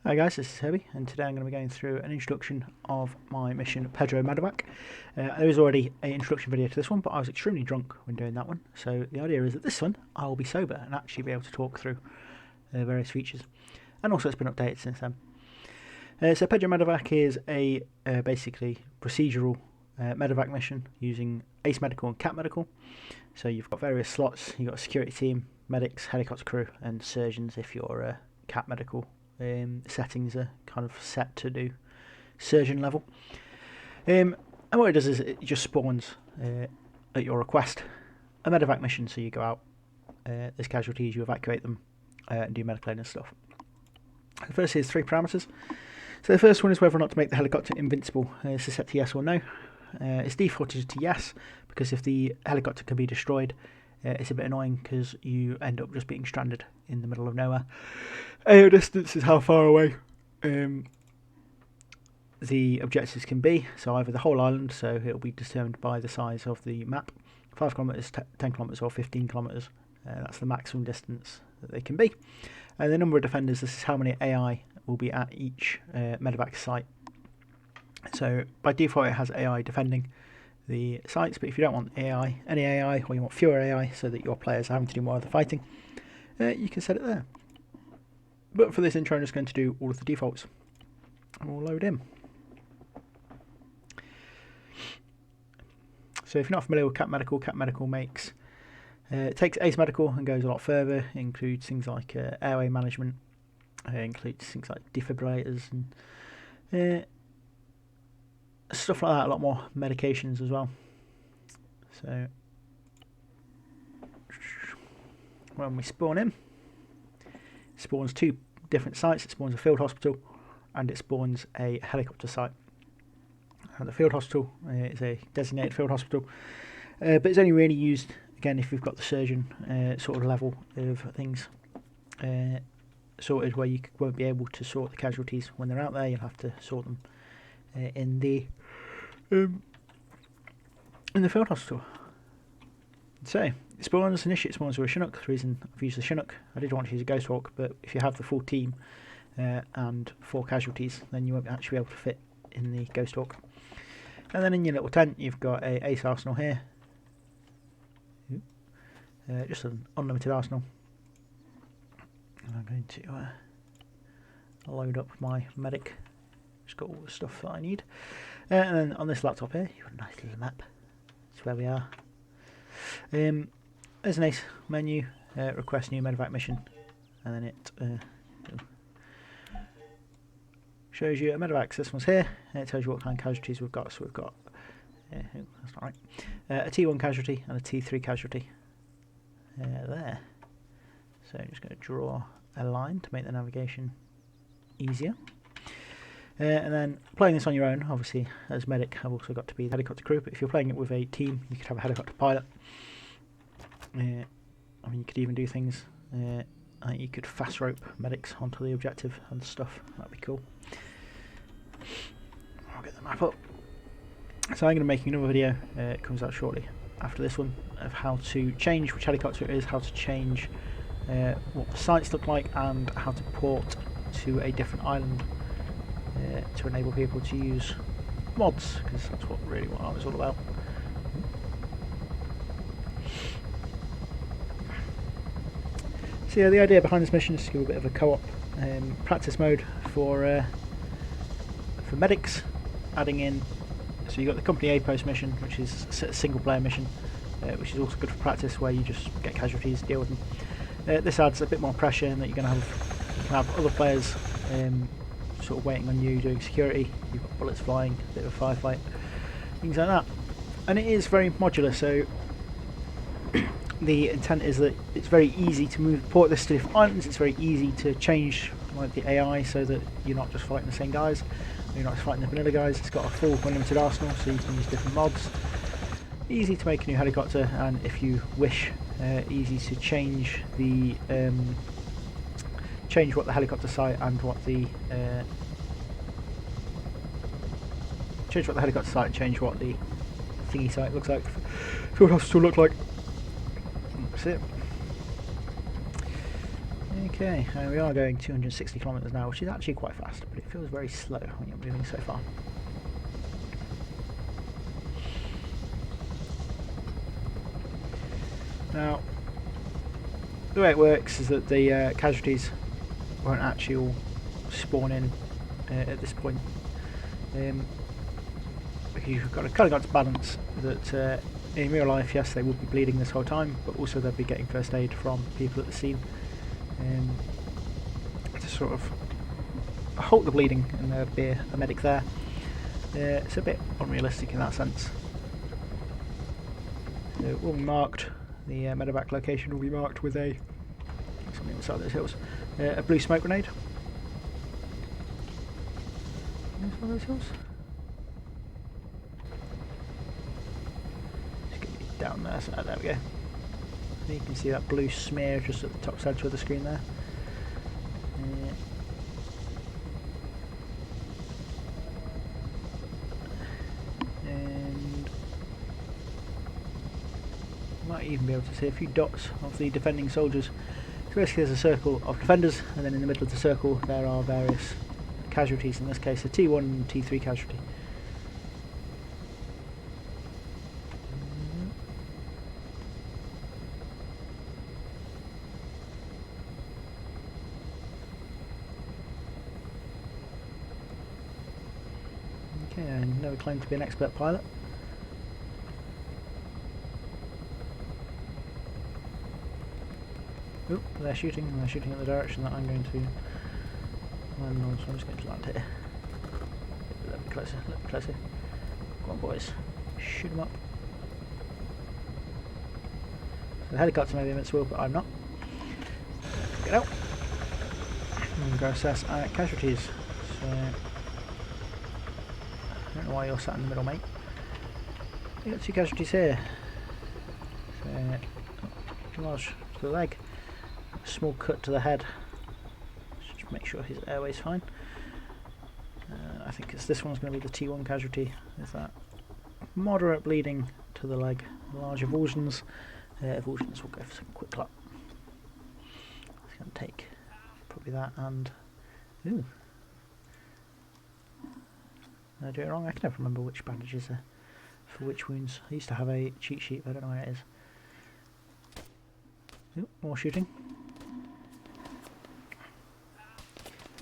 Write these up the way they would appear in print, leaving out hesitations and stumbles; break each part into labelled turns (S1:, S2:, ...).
S1: Hi guys, this is Herbie, and today I'm going to be going through an introduction of my mission Pedro MEDEVAC. There is already an introduction video to this one, but I was extremely drunk when doing that one, so the idea is that this one I will be sober and actually be able to talk through various features. And also it's been updated since then. So Pedro MEDEVAC is a basically procedural medevac mission using Ace Medical and Cat Medical. So you've got various slots, you've got a security team, medics, helicopter crew and surgeons if you're Cat Medical. Settings are kind of set to do surgeon level, and what it does is it just spawns at your request a medevac mission. So you go out, there's casualties, you evacuate them and do medical aid and stuff. The first is 3 parameters. So the first one is whether or not to make the helicopter invincible. This is set to yes or no. It's defaulted to yes because if the helicopter can be destroyed, it's a bit annoying because you end up just being stranded in the middle of nowhere. AO distance is how far away the objectives can be, so either the whole island, so it'll be determined by the size of the map, 5 kilometres, 10 kilometres or 15 kilometres, that's the maximum distance that they can be. And the number of defenders, this is how many AI will be at each medevac site. So by default it has AI defending the sites, but if you don't want AI, any AI, or you want fewer AI so that your players are having to do more of the fighting, you can set it there. But for this intro I'm just going to do all of the defaults and we'll load in. So if you're not familiar with Cat Medical makes it takes Ace Medical and goes a lot further. It includes things like airway management, includes things like defibrillators and stuff like that, a lot more medications as well. So when we spawn in, it spawns 2 different sites. It spawns a field hospital and it spawns a helicopter site. And the field hospital is a designated field hospital, but it's only really used again if we've got the surgeon sort of level of things sorted, where you won't be able to sort the casualties when they're out there. You'll have to sort them in the field hospital. So it spawns initially. It spawns with a Chinook. The reason I've used the Chinook, I did want to use a Ghost Hawk, but if you have the full team and 4 casualties, then you won't actually be able to fit in the Ghost Hawk. And then in your little tent, you've got a Ace Arsenal here, just an unlimited arsenal. And I'm going to load up my medic. Just got all the stuff that I need. And then on this laptop here, you've got a nice little map. That's where we are. There's an Ace menu, request new medevac mission, and then it shows you a medevac. This one's here, and it tells you what kind of casualties we've got. So we've got, that's not right, a T1 casualty and a T3 casualty there. So I'm just going to draw a line to make the navigation easier. And then playing this on your own, obviously as medic I've also got to be the helicopter crew, but if you're playing it with a team you could have a helicopter pilot. I mean, you could even do things, you could fast rope medics onto the objective and stuff. That'd be cool. I'll get the map up. So I'm going to be making another video, it comes out shortly after this one, of how to change which helicopter it is, how to change what the sites look like, and how to port to a different island to enable people to use mods, because that's what I was all about. So yeah, the idea behind this mission is to do a bit of a co-op practice mode for medics, adding in, so you've got the Company A post mission, which is a single player mission, which is also good for practice, where you just get casualties, deal with them. This adds a bit more pressure in that you can have other players sort of waiting on you, doing security. You've got bullets flying, a bit of a firefight, things like that. And it is very modular, so the intent is that it's very easy to port this to different islands. It's very easy to change like the AI so that you're not just fighting the same guys, you're not just fighting the vanilla guys. It's got a full unlimited arsenal, so you can use different mods. Easy to make a new helicopter, and if you wish, easy to change the change what the helicopter site and what the change what the thingy site looks like. Field hospital look like. That's it. Okay, we are going 260 kilometers now, which is actually quite fast, but it feels very slow when you're moving so far. Now, the way it works is that the casualties won't actually all spawn in at this point, because you've got to balance that in real life, yes, they would be bleeding this whole time, but also they'll be getting first aid from people at the scene to sort of halt the bleeding, and there'll be a medic there. It's a bit unrealistic in that sense. So it will be marked. The medevac location will be marked with something on the side of those hills. A blue smoke grenade. One of those hills. Just get it down there. So there we go. You can see that blue smear just at the top centre of the screen there. And might even be able to see a few dots of the defending soldiers. So basically there's a circle of defenders, and then in the middle of the circle there are various casualties, in this case a T1 and T3 casualty. Okay, I never claimed to be an expert pilot. Oh, they're shooting in the direction that I'm going to land on, so I'm just going to land here. A little bit closer, a little bit closer. Go on, boys. Shoot them up. So the helicopter may be invincible, but I'm not. Get out. And go assess our casualties. So, I don't know why you're sat in the middle, mate. You got 2 casualties here. So, large to the leg. Small cut to the head. Just make sure his airway's fine. I think this one's going to be the T1 casualty. There's that moderate bleeding to the leg. Large avulsions. Avulsions will go for some quick clap. It's going to take probably that and... Ooh. Did I do it wrong? I can never remember which bandages are for which wounds. I used to have a cheat sheet, but I don't know where it is. Ooh, more shooting.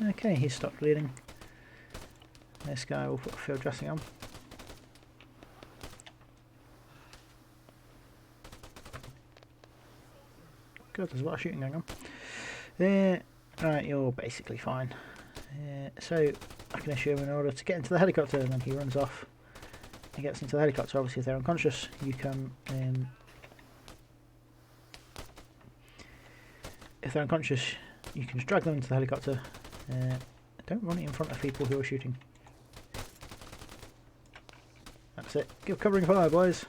S1: Okay, he's stopped bleeding. This guy will put a field dressing on. Good, there's a lot of shooting going on. Right, you're basically fine. So, I can assure him in order to get into the helicopter, and then he runs off and gets into the helicopter. Obviously, if they're unconscious, you can... if they're unconscious, you can just drag them into the helicopter. Don't run it in front of people who are shooting. That's it. Give covering fire, boys.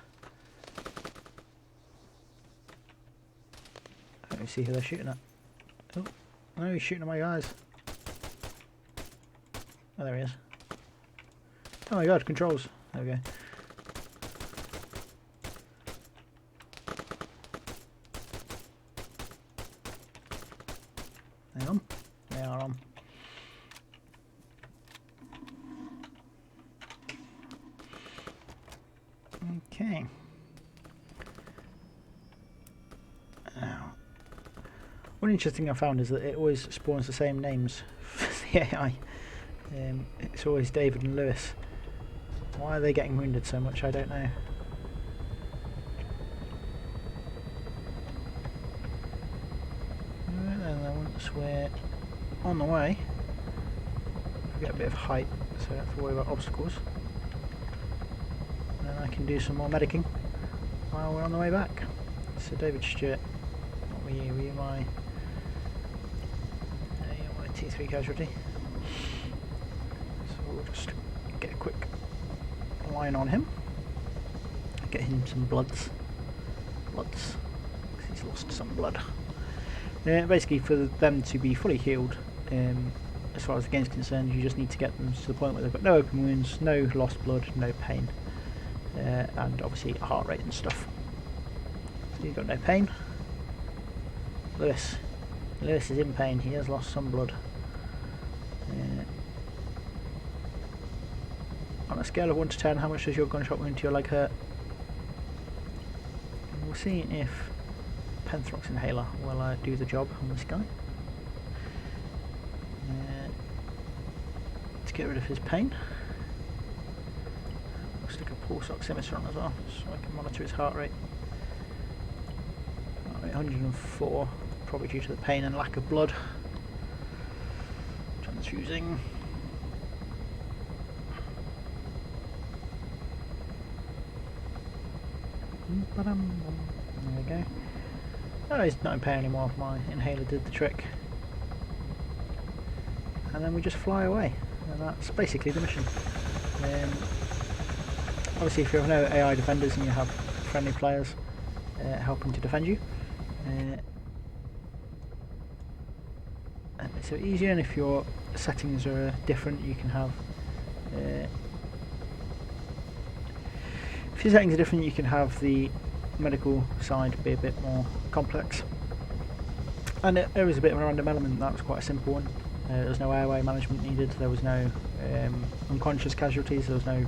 S1: Let me see who they're shooting at. Oh, no, he's shooting at my guys. Oh, there he is. Oh my god, controls. There we go. Hang on. They are on. Okay. Now, one interesting thing I found is that it always spawns the same names for the AI. It's always David and Lewis. Why are they getting wounded so much? I don't know. Right then, once we're on the way, we get a bit of height, so I don't have to worry about obstacles. And then I can do some more medicing while we're on the way back. So David Stewart, what were you? Were you my T3 casualty? So we'll just get a quick line on him. Get him some bloods. Because he's lost some blood. Basically, for them to be fully healed, as far as the game's concerned, you just need to get them to the point where they've got no open wounds, no lost blood, no pain, and obviously heart rate and stuff. So you've got no pain. Lewis, Lewis is in pain. He has lost some blood. On a scale of 1 to 10, how much does your gunshot wound to your leg hurt? We'll see if Penthrox Inhaler will do the job on this guy. To get rid of his pain. We'll stick a pulse oximeter on as well, so I can monitor his heart rate. Heart rate 104, probably due to the pain and lack of blood. Transfusing. There we go. Oh, he's not in pain anymore. My inhaler did the trick. And then we just fly away. And that's basically the mission. Obviously, if you have no AI defenders and you have friendly players helping to defend you, it's so easier. And if your settings are different, you can have. If your settings are different, you can have the medical side be a bit more complex. And there was a bit of a random element. That was quite a simple one. There was no airway management needed. There was no unconscious casualties. There was no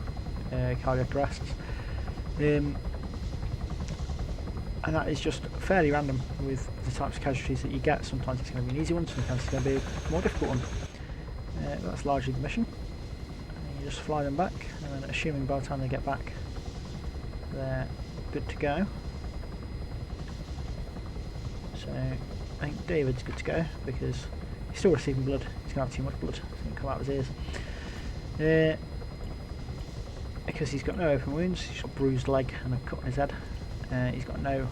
S1: cardiac arrests. And that is just fairly random with the types of casualties that you get. Sometimes it's going to be an easy one, sometimes it's going to be a more difficult one. That's largely the mission. And you just fly them back, and then assuming by the time they get back they're good to go. So I think David's good to go because he's still receiving blood. He's going to have too much blood. It's going to come out of his ears. Because he's got no open wounds, he's got a bruised leg and a cut on his head. He's got no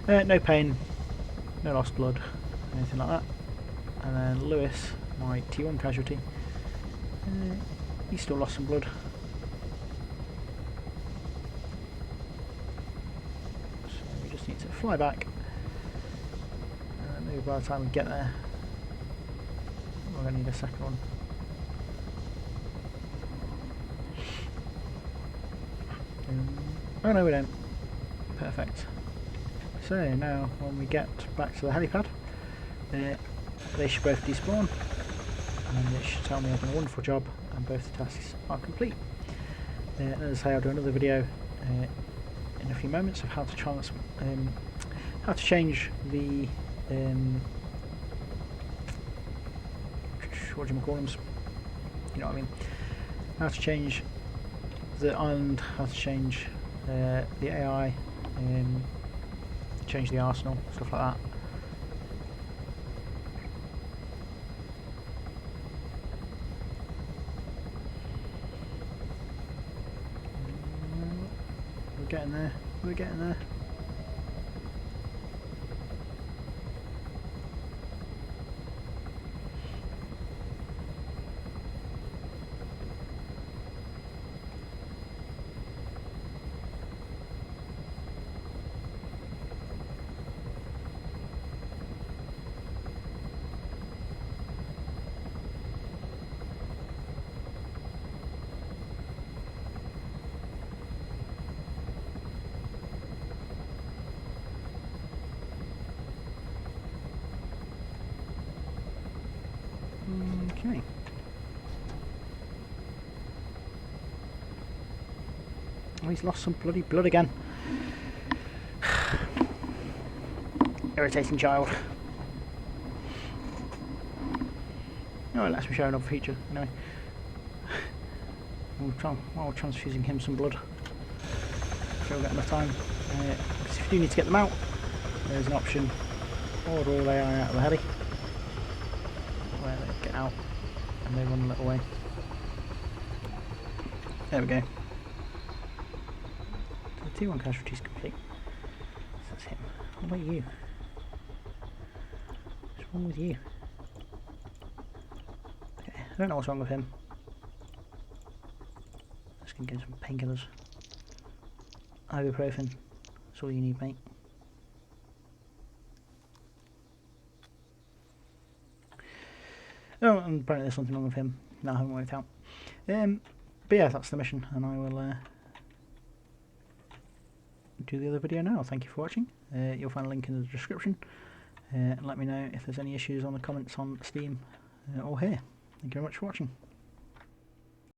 S1: no pain, no lost blood, anything like that. And then Lewis, my T1 casualty, he's still lost some blood. So we just need to fly back. Maybe by the time we get there, we're going to need a second one. Oh no, we don't. Perfect. So now when we get back to the helipad, they should both despawn, and it should tell me I've done a wonderful job and both the tasks are complete. As I say, I'll do another video in a few moments of how to change the what do you call them? You know what I mean? How to change the island, how to change the AI, change the arsenal, stuff like that. We're getting there. We're getting there. Okay. Oh, he's lost some bloody blood again. Irritating child. Oh, it lets me show another feature. Anyway. While transfusing him some blood. So we'll get enough time. Because if you do need to get them out, there's an option. Order all AI out of the heli. Where they get out and they run a little way. There we go. The T1 casualty is complete. So that's him. What about you? What's wrong with you? Okay, I don't know what's wrong with him. Just gonna get some painkillers. Ibuprofen. That's all you need, mate. Oh, and apparently there's something wrong with him. No, I haven't worked out. But yeah, that's the mission, and I will do the other video now. Thank you for watching. You'll find a link in the description, and let me know if there's any issues on the comments on Steam or here. Thank you very much for watching.